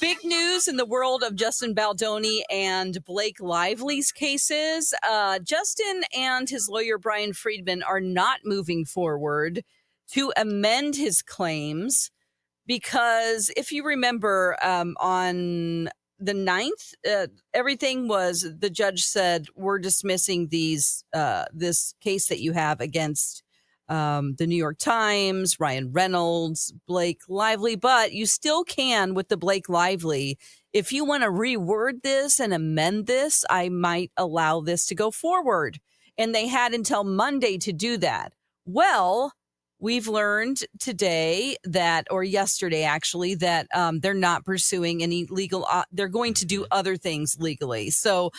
Big news in the world of Justin Baldoni and Blake Lively's cases. Justin and his lawyer, Brian Friedman, are not moving forward to amend his claims because if you remember on the 9th, everything was, the judge said, we're dismissing this case that you have against the New York Times, Ryan Reynolds, Blake Lively, but you still can with the Blake Lively. If you want to reword this and amend this, I might allow this to go forward. And they had until Monday to do that. Well, we've learned today that, or yesterday actually, that they're not pursuing any legal, they're going to do other things legally. So,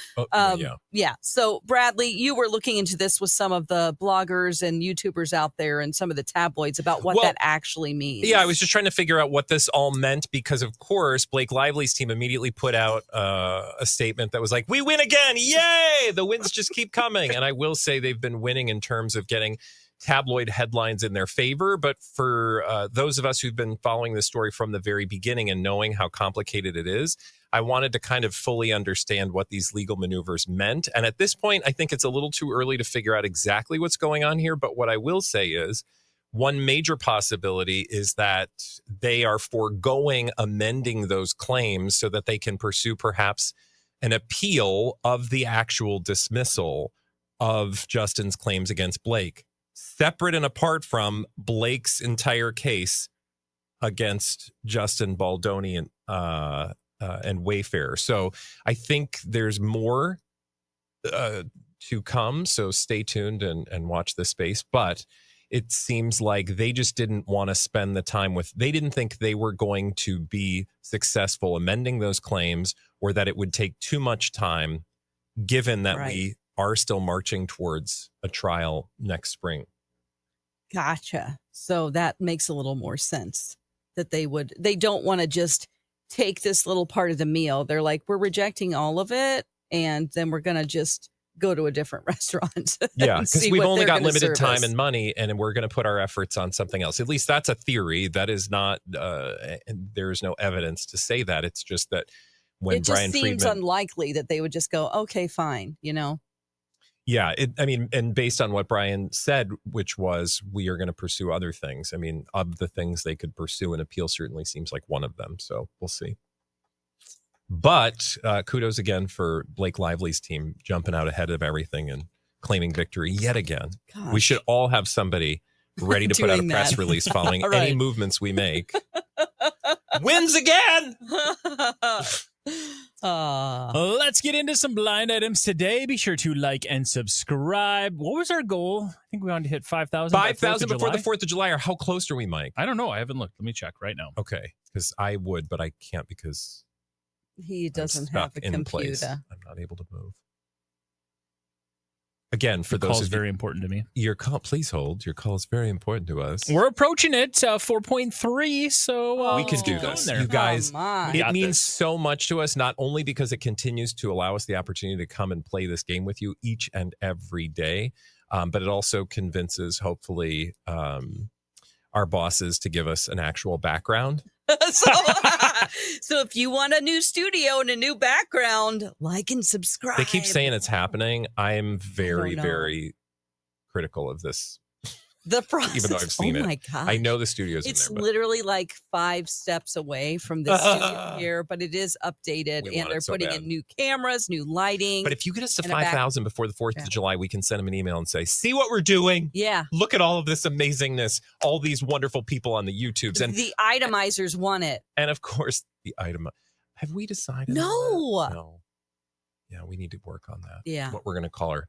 yeah. So, Bradley, you were looking into this with some of the bloggers and YouTubers out there and some of the tabloids about what that actually means. Yeah, I was just trying to figure out what this all meant because, of course, Blake Lively's team immediately put out a statement that was like, we win again. Yay! The wins just keep coming. And I will say they've been winning in terms of getting tabloid headlines in their favor. But for those of us who've been following this story from the very beginning and knowing how complicated it is, I wanted to kind of fully understand what these legal maneuvers meant. And at this point, I think it's a little too early to figure out exactly what's going on here. But what I will say is one major possibility is that they are foregoing amending those claims so that they can pursue perhaps an appeal of the actual dismissal of Justin's claims against Blake, separate and apart from Blake's entire case against Justin Baldoni and Wayfair. So I think there's more to come. So stay tuned and watch this space. But it seems like they just didn't want to spend the time they didn't think they were going to be successful amending those claims or that it would take too much time, given that we are still marching towards a trial next spring. Gotcha. So that makes a little more sense that they don't want to just take this little part of the meal. They're like, we're rejecting all of it. And then we're going to just go to a different restaurant. Yeah. Because we've only got limited time and money and we're going to put our efforts on something else. At least that's a theory. That is not, and there is no evidence to say that. It's just that when it just seems unlikely that they would just go, okay, fine. Yeah, and based on what Brian said, which was we are going to pursue other things. I mean, of the things they could pursue, an appeal certainly seems like one of them. So we'll see. But kudos again for Blake Lively's team jumping out ahead of everything and claiming victory yet again. Gosh. We should all have somebody ready to put out a press release following any movements we make. Wins again! Let's get into some blind items today. Be sure to like and subscribe. What was our goal? I think we wanted to hit 5,000. 5,000 before the 4th of July. Or how close are we, Mike? I don't know. I haven't looked. Let me check right now. Okay, because I would, but I can't because he doesn't have a computer. Place. I'm not able to move. Again, for those call is very important to me. Your call, please hold. Your call is very important to us. We're approaching it, 4.3, so we can do this. You guys, it means so much to us, not only because it continues to allow us the opportunity to come and play this game with you each and every day, but it also convinces, hopefully, our bosses to give us an actual background. So if you want a new studio and a new background, like and subscribe. They keep saying it's happening. I'm very, very critical of this. The process. Even though I've seen it. Oh my gosh. I know the studio's it's in there. It's literally like 5 steps away from the studio here, but it is updated and they're putting in new cameras, new lighting. But if you get us to 5,000 before the 4th of July, we can send them an email and say, see what we're doing? Yeah. Look at all of this amazingness, all these wonderful people on the YouTubes. And the itemizers want it. And of course, the item. Have we decided? No. Yeah, we need to work on that. Yeah. What we're going to call our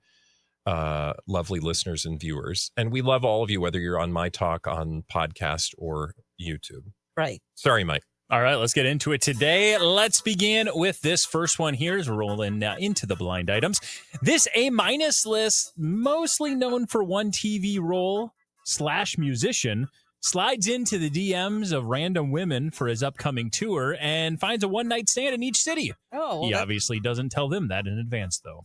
lovely listeners and viewers. And we love all of you, whether you're on MyTalk, on podcast, or YouTube. Right. Sorry, Mike. All right, let's get into it today. Let's begin with this first one here as we're rolling into the blind items. This A-minus list, mostly known for one TV role / musician, slides into the DMs of random women for his upcoming tour and finds a one-night stand in each city. Oh, well, he obviously doesn't tell them that in advance, though.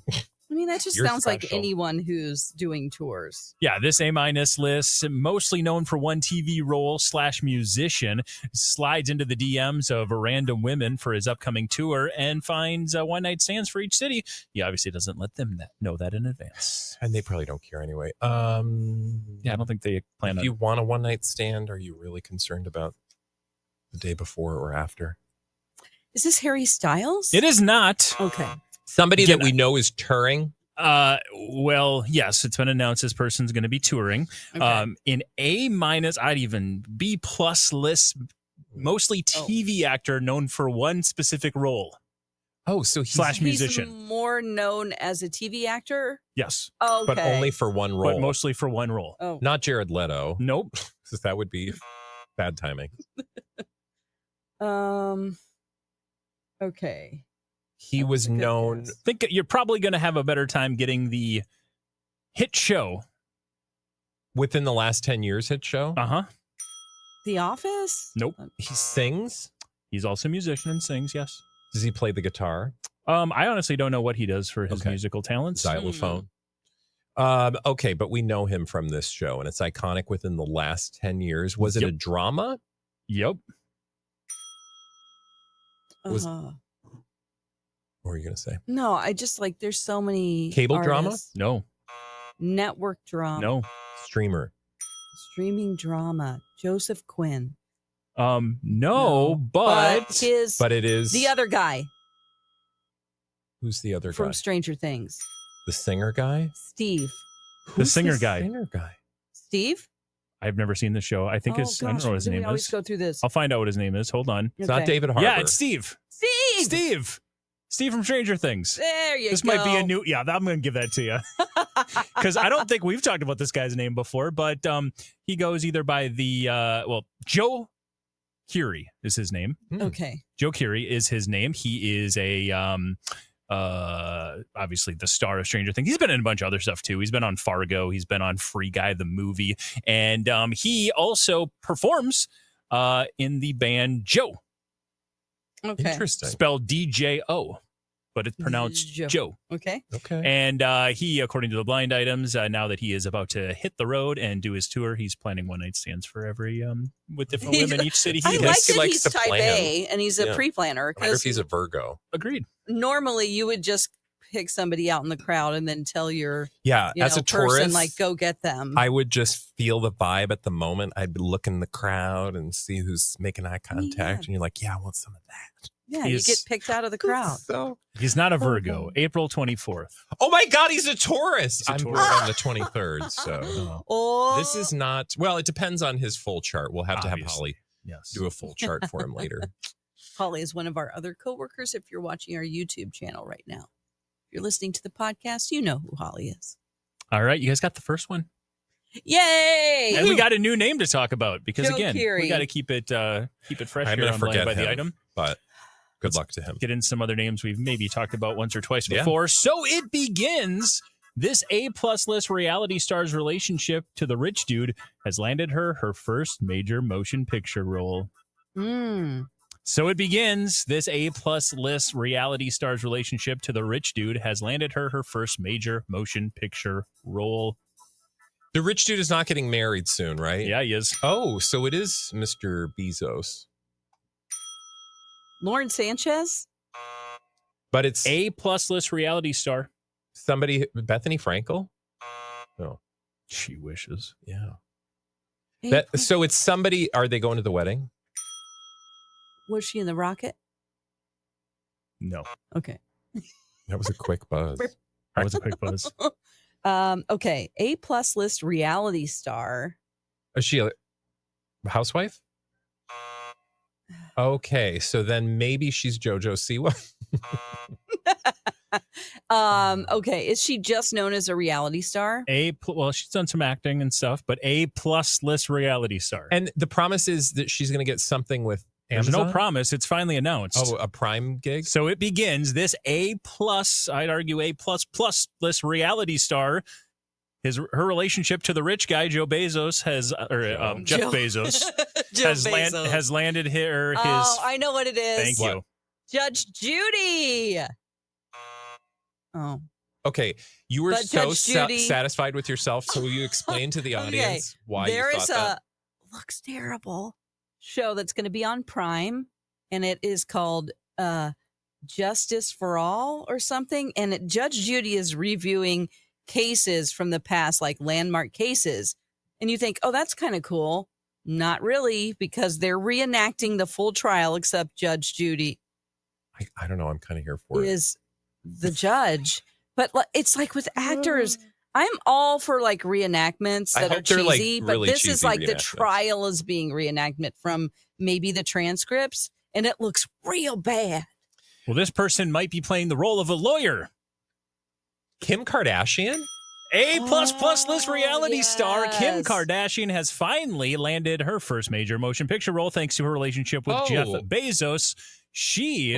I mean, that just You're sounds like special. anyone who's doing tours. Yeah, this A- list, mostly known for one TV role / musician, slides into the DMs of random women for his upcoming tour and finds one-night stands for each city. He obviously doesn't let them know that in advance. And they probably don't care anyway. Yeah, I don't think they plan If on. you want a one-night stand, are you really concerned about the day before or after? Is this Harry Styles? It is not. Okay. Somebody Again, that we know is touring. Well, yes, it's been announced this person's going to be touring. Okay. In A-, I'd even B+ list, mostly TV actor known for one specific role. Oh, so / musician. He's more known as a TV actor? Yes, Okay. but only for one role. but mostly for one role. Oh. Not Jared Leto. Nope. Because that would be bad timing. Okay. He was Good known. guess. I think you're probably going to have a better time getting the hit show. Within the last 10 years hit show. Uh-huh. The Office? Nope. He sings. He's also a musician and sings, yes. Does he play the guitar? I honestly don't know what he does for his musical talents. Xylophone. Okay, but we know him from this show, and it's iconic within the last 10 years. Was it a drama? Yep. Was- Uh-huh. What were you going to say? No, I just like there's so many Cable drama? artists. No. Network drama. No. Streamer. Streaming drama. Joseph Quinn. No, but But it is. the other guy Who's the other from guy? Stranger Things. The singer guy? Steve. Who's singer guy. Singer guy. Steve? I've never seen the show. I think I don't know what his do we name always is. go through this? I'll find out what his name is. Hold on. It's not David Harbour. Yeah, it's Steve. Steve! Steve from Stranger Things. There you This go. might be a new. Yeah, I'm going to give that to you because I don't think we've talked about this guy's name before. But he goes either by the Joe Curie is his name. Okay. Joe Curie is his name. He is a obviously the star of Stranger Things. He's been in a bunch of other stuff too. He's been on Fargo. He's been on Free Guy the movie, and he also performs in the band Joe. Okay. Interesting. Spelled DJO, but it's pronounced Joe. Joe. Okay. Okay. And he, according to the blind items, now that he is about to hit the road and do his tour, he's planning one night stands for every with different women in each city. I He like hits. that likes he's to type plan. A and he's a Yeah. pre-planner I wonder if because he's a Virgo. Agreed. normally you would just pick somebody out in the crowd and then tell your Yeah, as a person tourist, like go get them. I would just feel the vibe at the moment. I'd be looking in the crowd and see who's making eye contact, Yeah. and you're like, "Yeah, I want some of that." yeah, he's- you get picked out of the crowd. So, He's not a Virgo. April 24th. oh my God, he's a Taurus. He's a I'm Taurus. born on the 23rd, so Oh, this is not. Well, it depends on his full chart. We'll have to have Obviously. Holly Yes. do a full chart for him later. Holly is one of our other coworkers. If you're watching our YouTube channel right now, if you're listening to the podcast, you know who Holly is. All right, you guys got the first one, Yay! and we got a new name to talk about because Joe again, Curie. we got to keep it fresh I'm here gonna on Blind forget by the him. item. But good luck to him. Get in some other names we've maybe talked about once or twice Yeah. before. So it begins. This A+ list reality star's relationship to the rich dude has landed her first major motion picture role. So it begins. This A+ list reality star's relationship to the rich dude has landed her first major motion picture role. The rich dude is not getting married soon, right? Yeah, he is. Oh, so it is Mr. Bezos, Lauren Sanchez? but it's A+ list reality star. somebody. Bethany Frankel. No. She wishes. Yeah. Hey, So it's somebody. Are they going to the wedding? was she in the rocket? No. Okay. That was a quick buzz. That was a quick buzz. Okay. A+ list reality star. Is she a housewife? Okay, so then maybe she's JoJo Siwa. Okay. Is she just known as a reality star? Well, she's done some acting and stuff, but A+ list reality star. And the promise is that she's going to get something with There's Amazon. no promise. It's finally announced. Oh, a Prime gig. So it begins. This A+, I'd argue A++ list reality star. Her relationship to the rich guy, Joe Bezos, Jeff Joe. Bezos, Joe has Bezos. landed here. Oh, I know what it is. Thank you. Judge Judy. Oh. Okay, you were But so Judge Judy- satisfied with yourself, so will you explain to the audience why there you is thought that? looks terrible show that's going to be on Prime, and it is called Justice for All or something. And Judge Judy is reviewing cases from the past, like landmark cases. And you think, oh, that's kind of cool. Not really, because they're reenacting the full trial, except Judge Judy I don't know. I'm kind of here for it. is the judge. But it's like with actors, I'm all for like reenactments I that are hope they're, like, cheesy, but really this is cheesy like the reenactments. trial is being reenactment from maybe the transcripts, and it looks real bad. Well, this person might be playing the role of a lawyer. Kim Kardashian? A++ list reality star Kim yes. Kardashian has finally landed her first major motion picture role thanks to her relationship with Jeff Bezos.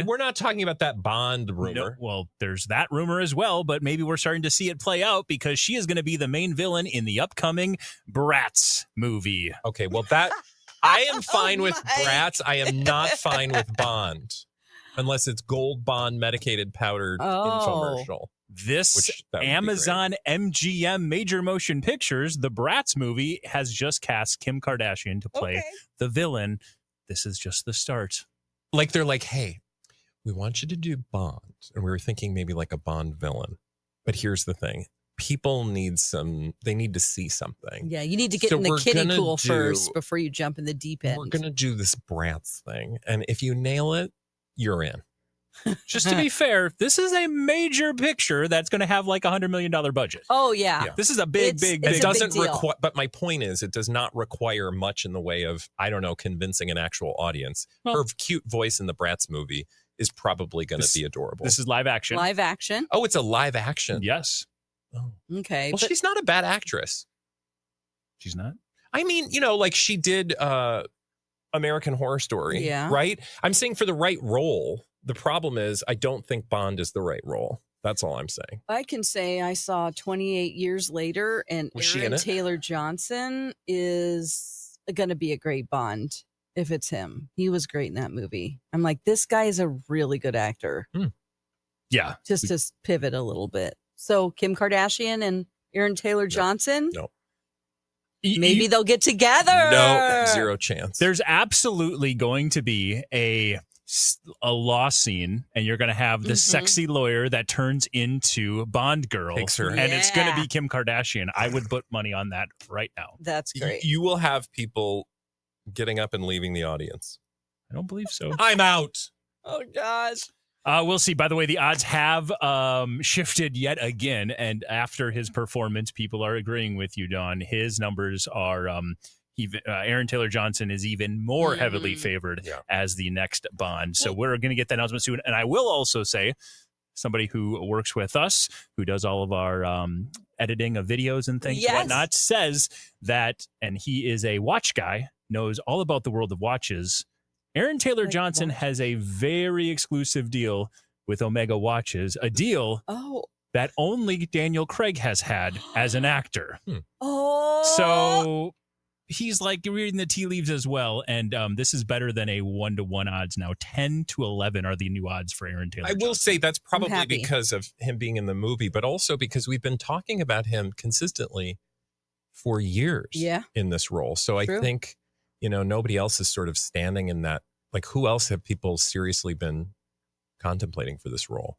We're not talking about that Bond rumor. No, well, there's that rumor as well, but maybe we're starting to see it play out because she is going to be the main villain in the upcoming Bratz movie. Okay, well, that I am fine with my. Bratz. I am not fine with Bond, unless it's Gold Bond medicated powdered infomercial. This that would be Amazon MGM Major Motion Pictures, the Bratz movie, has just cast Kim Kardashian to play the villain. This is just the start. Like, they're like, hey, we want you to do Bond. And we were thinking maybe like a Bond villain. But here's the thing. People need they need to see something. Yeah, you need to get So in the we're kiddie gonna pool do- first before you jump in the deep end. We're going to do this Bratz thing. And if you nail it, you're in. Just to be fair, this is a major picture that's going to have like $100 million budget. Oh, yeah. This is a big, It's big, a big. It doesn't deal. require, but my point is, it does not require much in the way of, I don't know, convincing an actual audience. Well- Her cute voice in the Bratz movie is probably going to be adorable. This is live action. Live action. Oh, it's a live action. Yes. Oh. Okay. Well, but she's not a bad actress. She's not. I mean, like she did American Horror Story, Yeah. right? I'm saying for the right role. The problem is, I don't think Bond is the right role. That's all I'm saying. I can say I saw 28 years later, and Was she in Aaron it? Taylor Johnson is going to be a great Bond if it's him. He was great in that movie. I'm like, this guy is a really good actor. Yeah. Just to pivot a little bit. So Kim Kardashian and Aaron Taylor Johnson, No. maybe they'll get together. No, zero chance. There's absolutely going to be a law scene, and you're going to have the sexy lawyer that turns into Bond girl, Takes her. and it's going to Yeah. be Kim Kardashian. I would put money on that right now. That's great. You will have people getting up and leaving the audience. I don't believe so. I'm out. Oh, gosh. We'll see. By the way, the odds have shifted yet again, and after his performance, people are agreeing with you, Don. His numbers are Aaron Taylor Johnson is even more heavily favored as the next Bond. So we're going to get that announcement soon. And I will also say, somebody who works with us, who does all of our editing of videos and things, whatnot, says that, and he is a watch guy, knows all about the world of watches. Aaron Taylor Johnson has a very exclusive deal with Omega Watches, a deal that only Daniel Craig has had as an actor. Oh. So he's like reading the tea leaves as well. And this is better than a 1-to-1 odds now. 10-11 are the new odds for Aaron Taylor I will Johnson. say that's probably happy. because of him being in the movie, but also because we've been talking about him consistently for years in this role. So I think, nobody else is sort of standing in that. Like, who else have people seriously been contemplating for this role?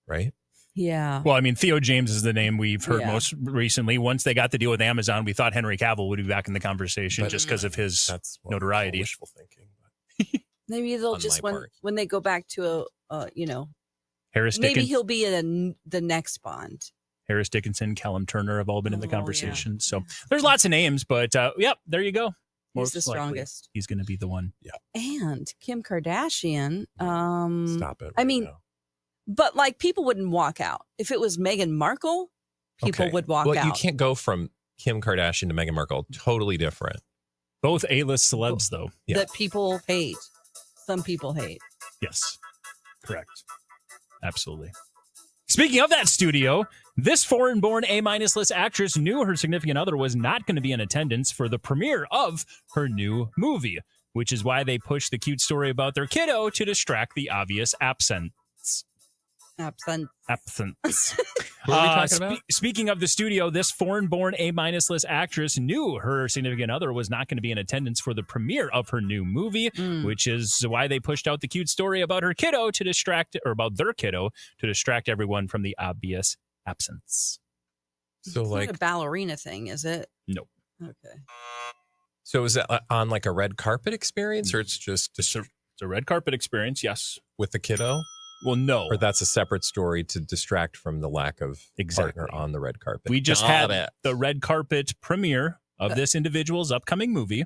Right? Yeah. Well, I mean, Theo James is the name we've heard most recently. Once they got the deal with Amazon, we thought Henry Cavill would be back in the conversation just because of his notoriety. Wishful thinking. Maybe they'll on just my part. when they go back to Harris maybe Dickinson, he'll be in the next Bond. Harris Dickinson, Callum Turner have all been in the conversation. So there's lots of names, but there you go. He's the Most likely, strongest. He's going to be the one. Yeah. And Kim Kardashian. Stop it. I mean, but like people wouldn't walk out. If it was Meghan Markle, people would walk out. Well, you can't go from Kim Kardashian to Meghan Markle. Totally different. Both A-list celebs, though. Yeah. That people hate. Some people hate. Yes. Correct. Absolutely. Speaking of that studio, this foreign-born A-list actress knew her significant other was not going to be in attendance for the premiere of her new movie, which is why they pushed the cute story about their kiddo to distract the obvious absence. Absent. Absence. What are we talking about? Speaking of the studio, this foreign-born A-list actress knew her significant other was not going to be in attendance for the premiere of her new movie, which is why they pushed out the cute story about her kiddo to distract, or about their kiddo to distract everyone from the obvious absence. So It's like not a ballerina thing, is it? No. Okay. So is that on like a red carpet experience, or it's just It's a red carpet experience, yes. with the kiddo? Well, no. Or that's a separate story to distract from the lack of Exactly. partner on the red carpet. We just Got had it. the red carpet premiere of this individual's upcoming movie,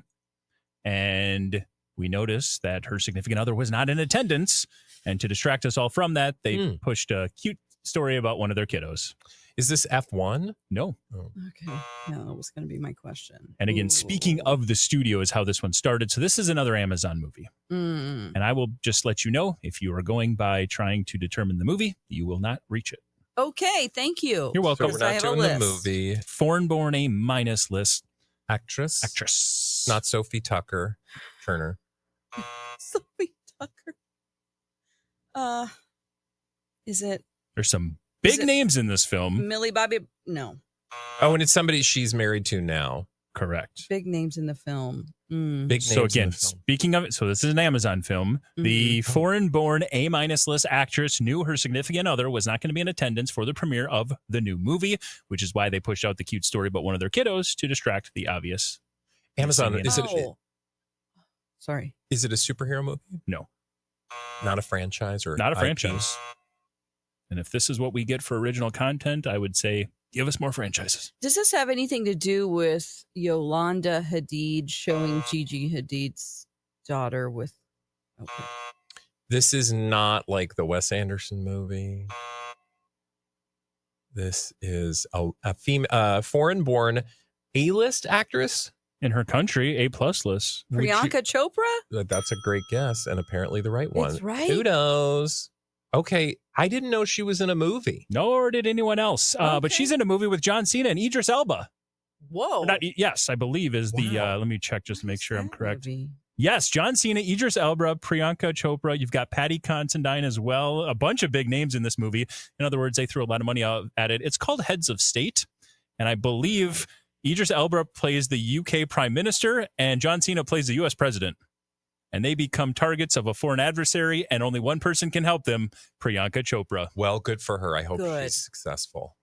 and we noticed that her significant other was not in attendance. And to distract us all from that, they pushed a cute story about one of their kiddos. Is this F1? No. Okay. No, that was going to be my question. And again, speaking of the studio is how this one started. So this is another Amazon movie. And I will just let you know, if you are going by trying to determine the movie, you will not reach it. Okay, thank you. You're welcome. So we're I not have a doing the list. movie. Foreign-born A- list Actress? actress. Not Sophie Tucker Turner. Sophie Tucker. Is it There's some big it- names in this film. Millie Bobby? No. Oh, and it's somebody she's married to now. Correct. Big names in the film. Big So names in again, the film. speaking of it, so this is an Amazon film. The foreign-born A- list actress knew her significant other was not going to be in attendance for the premiere of the new movie, which is why they pushed out the cute story about one of their kiddos to distract the obvious. Amazon, Missing is it, Oh. Sorry. is it a superhero movie? No, Not a franchise or not a IP? franchise. And if this is what we get for original content, I would say give us more franchises. Does this have anything to do with Yolanda Hadid showing Gigi Hadid's daughter with? Okay. This is not like the Wes Anderson movie. This is a foreign-born A-list actress. In her country, A+ list. Priyanka Chopra? That's a great guess, and apparently the right one. That's right. Kudos. Okay, I didn't know she was in a movie. Nor did anyone else. But Okay. she's in a movie with John Cena and Idris Elba. Whoa. Yes, I believe is the. Wow. Let me check just to make sure I'm That correct. movie? Yes, John Cena, Idris Elba, Priyanka Chopra. You've got Patty Considine as well. A bunch of big names in this movie. In other words, they threw a lot of money out at it. It's called Heads of State. And I believe Idris Elba plays the UK Prime Minister and John Cena plays the US President. And they become targets of a foreign adversary, and only one person can help them, Priyanka Chopra. Well, good for her. I hope Good. she's successful.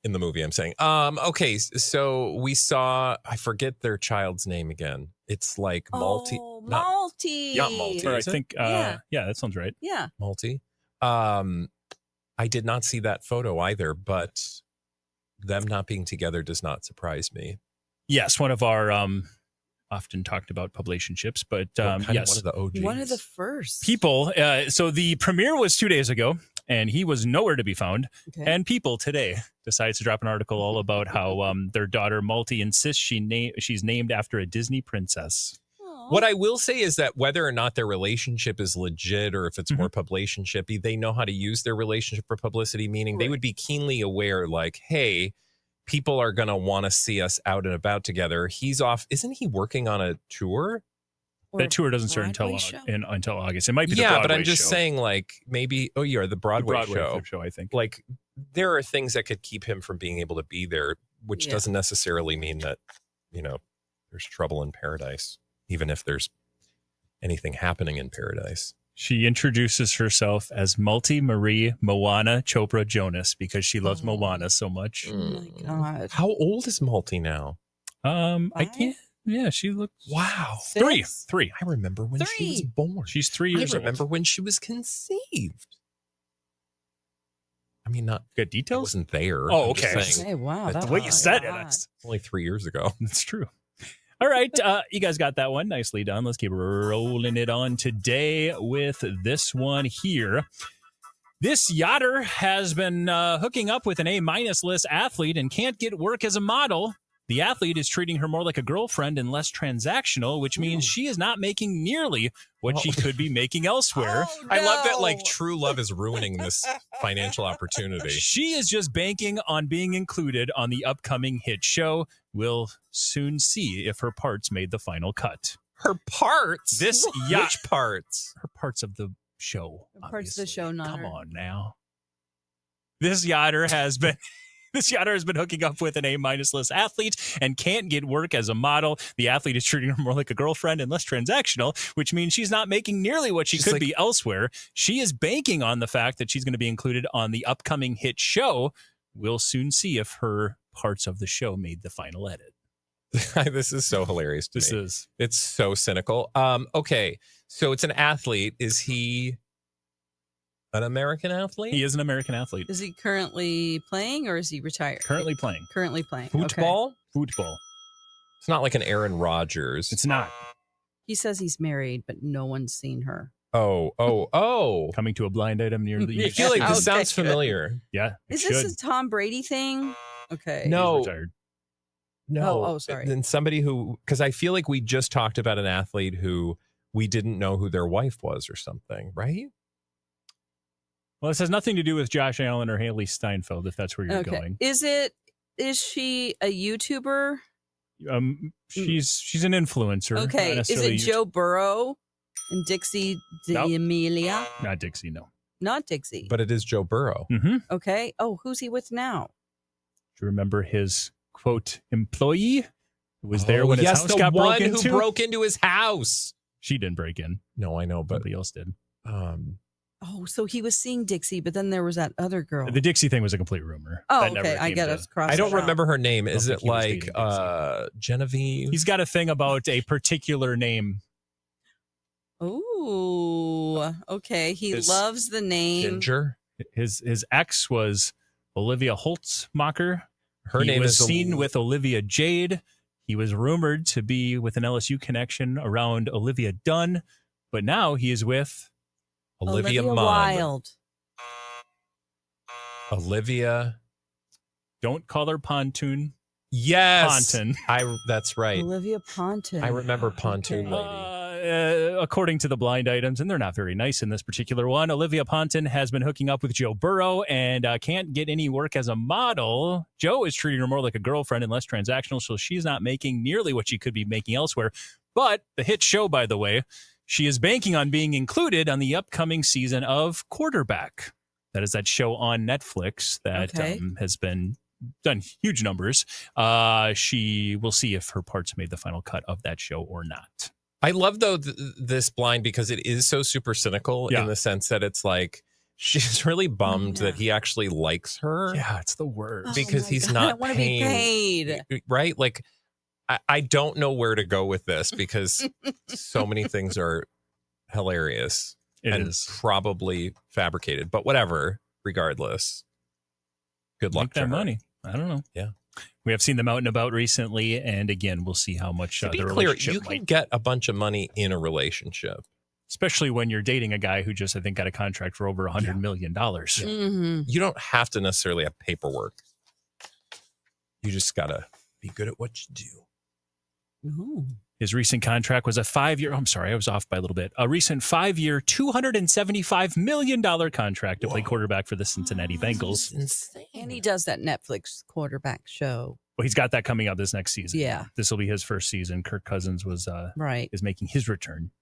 In the movie, I'm saying. Okay, so we saw, I forget their child's name again. It's like Malti. Oh, not Malti. Malti. Or I Is it? think, Yeah. that sounds right. Yeah. Malti. I did not see that photo either, but them not being together does not surprise me. Yes, one of our often talked about publicationships, but Kind of yes. one of the OGs. One of the first. People. So the premiere was 2 days ago, and he was nowhere to be found. Okay. And People today decides to drop an article all about how their daughter Malti insists she's named after a Disney princess. Aw. What I will say is that whether or not their relationship is legit or if it's more publicationshipy, they know how to use their relationship for publicity, meaning they would be keenly aware, like, hey, people are going to want to see us out and about together. He's off. Isn't he working on a tour? Or That tour doesn't start Broadway until show? until August. It might be the Yeah, Broadway but I'm just show. saying, like, maybe, oh, yeah, the Broadway, show. I think. Like, there are things that could keep him from being able to be there, which Yeah. doesn't necessarily mean that, there's trouble in paradise, even if there's anything happening in paradise. She introduces herself as Malti Marie Moana Chopra Jonas because she loves Oh. Moana so much. Oh my God. How old is Malti now? I Five? can't. Yeah, she looks Wow. Six? three. I remember when she was Three. born. She's 3 I years remember old. when she was conceived. I mean, not Got I details? wasn't there. Oh, I'm just okay. saying, Hey, wow. The That way you was said a it, lot. that's only 3 years ago. That's true. All right, you guys got that one nicely done. Let's keep rolling it on today with this one here. This yachter has been hooking up with an A- list athlete and can't get work as a model. The athlete is treating her more like a girlfriend and less transactional, which means she is not making nearly what she could be making elsewhere. Oh, I love that, like, no. true love is ruining this financial opportunity. She is just banking on being included on the upcoming hit show. We'll soon see if her parts made the final cut. Her parts? This yacht, Which parts? her parts of the show. Parts of the obviously. show, not Come her. on now. This yachter has been hooking up with an A-minus list athlete and can't get work as a model. The athlete is treating her more like a girlfriend and less transactional, which means she's not making nearly what she could be elsewhere. She is banking on the fact that she's going to be included on the upcoming hit show. We'll soon see if her parts of the show made the final edit. This is so hilarious to me. It's so cynical. Okay, so it's an athlete. Is he an American athlete? He is an American athlete. Is he currently playing or is he retired? Currently playing. Currently playing. Football? Okay. Football. It's not like an Aaron Rodgers. It's not. He says he's married, but no one's seen her. Oh. Coming to a blind item near the I feel like this sounds familiar. Yeah. Is this a Tom Brady thing? Okay. No. He's retired. No. Oh, sorry. Then somebody because I feel like we just talked about an athlete who we didn't know who their wife was or something, right? Well, this has nothing to do with Josh Allen or Haley Steinfeld, if that's where you're going. Is she a YouTuber? She's an influencer. Okay. Is it Joe Burrow and Dixie D'Amelia? Not Dixie, no. Not Dixie. But it is Joe Burrow. Mm-hmm. Okay. Oh, who's he with now? Do you remember his, quote, employee who was there when his house got broken into? Who broke into his house. She didn't break in. No, I know, but somebody else did. Oh, so he was seeing Dixie, but then there was that other girl. The Dixie thing was a complete rumor. Oh, okay. I get it. I don't remember her name. Is it like Genevieve? He's got a thing about a particular name. Oh, okay. He loves the name. Ginger. His ex was Olivia Holtzmacher. Her name was is seen with Olivia Jade. He was rumored to be with an LSU connection around Olivia Dunn, but now he is with Olivia Wilde. Olivia. Don't call her Pontoon. Yes. Ponton. That's right. Olivia Ponton. I remember Pontoon Lady. According to the blind items, and they're not very nice in this particular one, Olivia Ponton has been hooking up with Joe Burrow and can't get any work as a model. Joe is treating her more like a girlfriend and less transactional, so she's not making nearly what she could be making elsewhere. But the hit show, by the way, she is banking on being included on the upcoming season of Quarterback. That is that show on Netflix that has been done huge numbers. She will see if her parts made the final cut of that show or not. I love, though, this blind because it is so super cynical in the sense that it's like she's really bummed that he actually likes her. Yeah, it's the worst. Because he's not I want to be paid. Right? Like, I don't know where to go with this because so many things are hilarious and probably fabricated. But whatever, regardless. Good luck to her. Money. I don't know. Yeah. We have seen them out and about recently, and again, we'll see how much to be the clear, relationship you can get a bunch of money in a relationship. Especially when you're dating a guy who just, I think, got a contract for over $100 million. Mm-hmm. You don't have to necessarily have paperwork. You just got to be good at what you do. Ooh. His recent contract was a 5-year, I'm sorry, I was off by a little bit. A recent 5-year, $275 million contract to play quarterback for the Cincinnati Bengals. Insane. And he does that Netflix quarterback show. Well, he's got that coming up this next season. Yeah. This will be his first season. Kirk Cousins is making his return.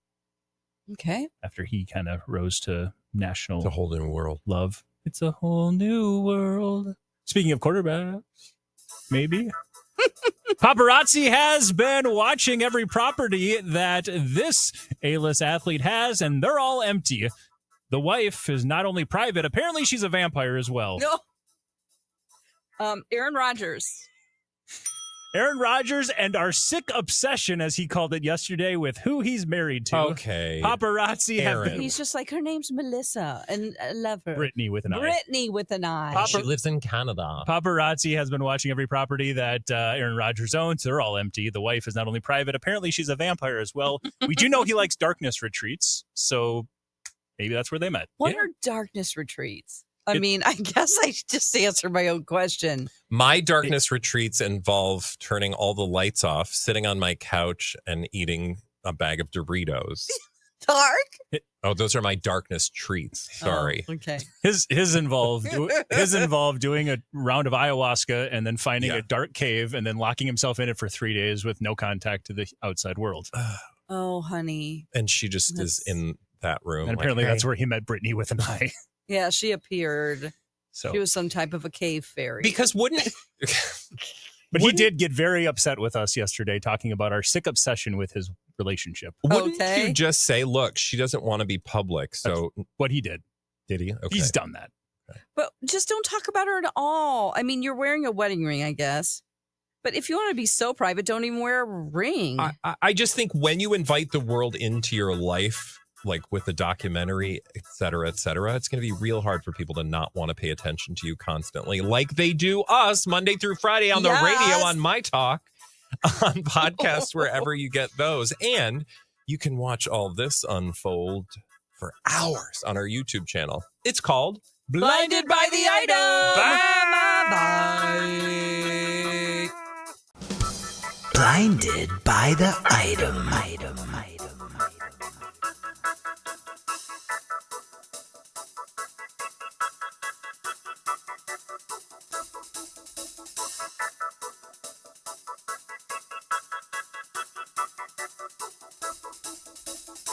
Okay. After he kind of rose to national. It's a whole new world. Love. It's a whole new world. Speaking of quarterbacks, maybe. Paparazzi has been watching every property that this A-list athlete has, and they're all empty. The wife is not only private, apparently she's a vampire as well. No. Aaron Rodgers. Aaron Rodgers and our sick obsession, as he called it yesterday, with who he's married to. Okay. Paparazzi have been... He's just like, her name's Melissa, and I love her. Brittany with an I. Brittany with an I. She lives in Canada. Paparazzi has been watching every property that Aaron Rodgers owns. They're all empty. The wife is not only private, apparently she's a vampire as well. We do know he likes darkness retreats, so maybe that's where they met. What are darkness retreats? I mean, I guess I just answered my own question. My darkness retreats involve turning all the lights off, sitting on my couch, and eating a bag of Doritos. Dark? Oh, those are my darkness treats. Sorry. Oh, okay. His involved doing a round of ayahuasca and then finding a dark cave and then locking himself in it for 3 days with no contact to the outside world. Oh, honey. And she just is in that room. And apparently that's where he met Brittany with an eye. Yeah, she appeared. So She was some type of a cave fairy. Because But he did get very upset with us yesterday talking about our sick obsession with his relationship. Wouldn't Okay. you just say, look, she doesn't want to be public. So What he did. did he? Okay. He's done that. But just don't talk about her at all. I mean, you're wearing a wedding ring, I guess. But if you want to be so private, don't even wear a ring. I just think when you invite the world into your life, like with a documentary, et cetera, it's going to be real hard for people to not want to pay attention to you constantly, like they do us Monday through Friday on the radio on MyTalk, on podcasts, wherever you get those. And you can watch all this unfold for hours on our YouTube channel. It's called Blinded by the Item. Bye. Blinded by the item.